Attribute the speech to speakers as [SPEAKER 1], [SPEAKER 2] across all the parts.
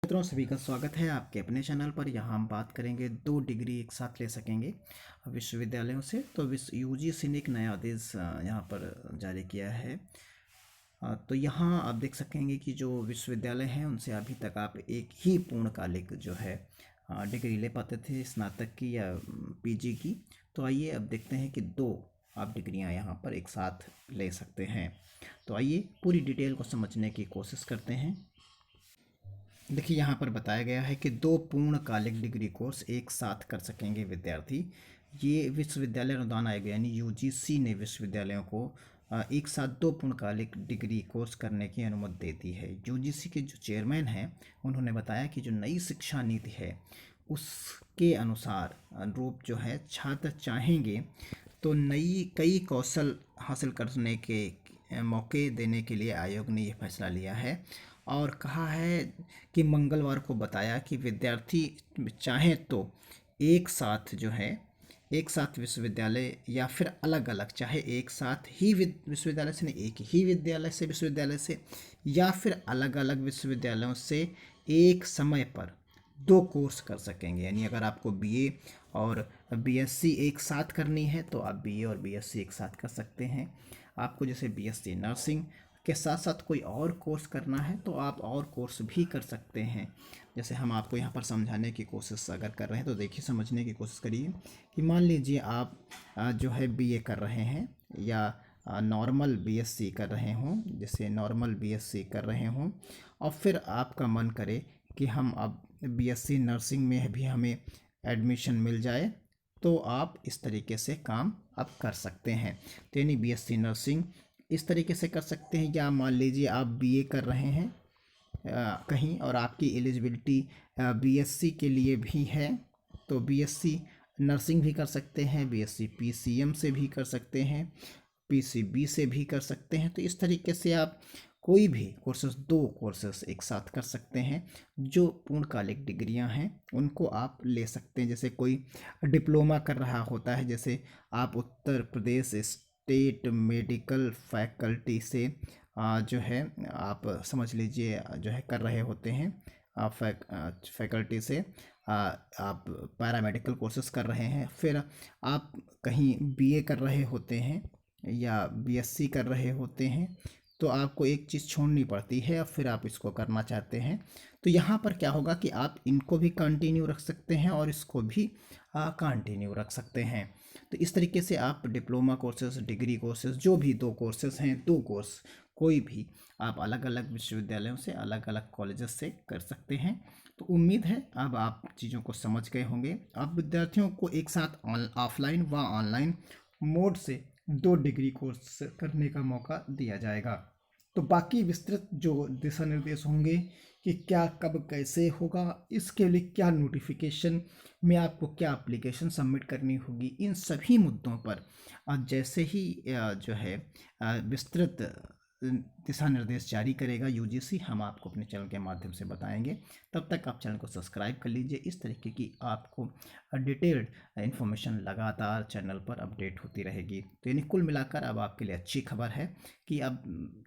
[SPEAKER 1] मित्रों, सभी का स्वागत है आपके अपने चैनल पर। यहाँ हम बात करेंगे 2 डिग्री एक साथ ले सकेंगे विश्वविद्यालयों से। तो विश्व यूजीसी ने एक नया आदेश यहाँ पर जारी किया है। तो यहाँ आप देख सकेंगे कि जो विश्वविद्यालय हैं उनसे अभी तक आप एक ही पूर्णकालिक जो है डिग्री ले पाते थे, स्नातक की या पीजी की। तो आइए अब देखते हैं कि 2 आप डिग्रियाँ यहाँ पर एक साथ ले सकते हैं। तो आइए पूरी डिटेल को समझने की कोशिश करते हैं। देखिए, यहाँ पर बताया गया है कि 2 पूर्णकालिक डिग्री कोर्स एक साथ कर सकेंगे विद्यार्थी। ये विश्वविद्यालय अनुदान आयोग यानी यूजीसी ने विश्वविद्यालयों को एक साथ 2 पूर्णकालिक डिग्री कोर्स करने की अनुमति देती है। यूजीसी के जो चेयरमैन हैं उन्होंने बताया कि जो नई शिक्षा नीति है उसके अनुसार रूप जो है छात्र चाहेंगे तो नई कई कौशल हासिल करने के मौके देने के लिए आयोग ने यह फैसला लिया है। और कहा है कि मंगलवार को बताया कि विद्यार्थी चाहें तो एक साथ जो है एक साथ विश्वविद्यालय या फिर अलग अलग, चाहे एक साथ ही विश्वविद्यालय से नहीं, एक ही विश्वविद्यालय से या फिर अलग अलग विश्वविद्यालयों से एक समय पर 2 कोर्स कर सकेंगे। यानी अगर आपको बीए और बीएससी एक साथ करनी है तो आप बीए और बीएससी एक साथ कर सकते हैं। आपको जैसे बीएससी नर्सिंग के साथ साथ कोई और कोर्स करना है तो आप और कोर्स भी कर सकते हैं। जैसे हम आपको यहाँ पर समझाने की कोशिश अगर कर रहे हैं तो देखिए, समझने की कोशिश करिए कि मान लीजिए आप जो है बीए कर रहे हैं या नॉर्मल बीएससी कर रहे हों, जैसे नॉर्मल बीएससी कर रहे हों और फिर आपका मन करे कि हम अब बीएससी नर्सिंग में भी हमें एडमिशन मिल जाए, तो आप इस तरीके से काम अब कर सकते हैं। तो यानी बीएससी नर्सिंग इस तरीके से कर सकते हैं। या मान लीजिए आप बीए कर रहे हैं कहीं और आपकी एलिजिबिलिटी बीएससी के लिए भी है तो बीएससी नर्सिंग भी कर सकते हैं, बीएससी पीसीएम से भी कर सकते हैं, पीसीबी से भी कर सकते हैं। तो इस तरीके से आप कोई भी कोर्सेस 2 कोर्सेस एक साथ कर सकते हैं। जो पूर्णकालिक डिग्रियां हैं उनको आप ले सकते हैं। जैसे कोई डिप्लोमा कर रहा होता है, जैसे आप Uttar Pradesh state medical faculty से जो है आप समझ लीजिए जो है कर रहे होते हैं फैकल्टी से आप पैरामेडिकल कोर्सेज कर रहे हैं, फिर आप कहीं बीए कर रहे होते हैं या बीएससी कर रहे होते हैं, तो आपको एक चीज़ छोड़नी पड़ती है और फिर आप इसको करना चाहते हैं। तो यहाँ पर क्या होगा कि आप इनको भी कंटिन्यू रख सकते हैं और इसको भी कंटिन्यू रख सकते हैं। तो इस तरीके से आप डिप्लोमा कोर्सेज, डिग्री कोर्सेज, जो भी 2 कोर्सेज हैं, 2 कोर्स कोई भी आप अलग अलग विश्वविद्यालयों से, अलग अलग कॉलेजेस से कर सकते हैं। तो उम्मीद है अब आप चीज़ों को समझ गए होंगे। अब विद्यार्थियों को एक साथ ऑफलाइन व ऑनलाइन मोड से 2 डिग्री कोर्स करने का मौका दिया जाएगा। तो बाकी विस्तृत जो दिशा निर्देश होंगे कि क्या कब कैसे होगा, इसके लिए क्या नोटिफिकेशन में आपको क्या एप्लीकेशन सबमिट करनी होगी, इन सभी मुद्दों पर जैसे ही जो है विस्तृत दिशा निर्देश जारी करेगा यूजीसी, हम आपको अपने चैनल के माध्यम से बताएंगे। तब तक आप चैनल को सब्सक्राइब कर लीजिए। इस तरीके की आपको डिटेल्ड इन्फॉर्मेशन लगातार चैनल पर अपडेट होती रहेगी। तो यानी कुल मिलाकर अब आपके लिए अच्छी खबर है कि अब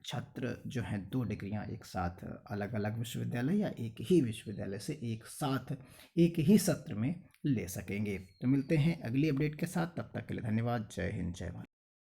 [SPEAKER 1] छात्र जो हैं 2 डिग्रियां एक साथ अलग अलग विश्वविद्यालय या एक ही विश्वविद्यालय से एक साथ एक ही सत्र में ले सकेंगे। तो मिलते हैं अगली अपडेट के साथ, तब तक के लिए धन्यवाद। जय हिंद, जय भारत।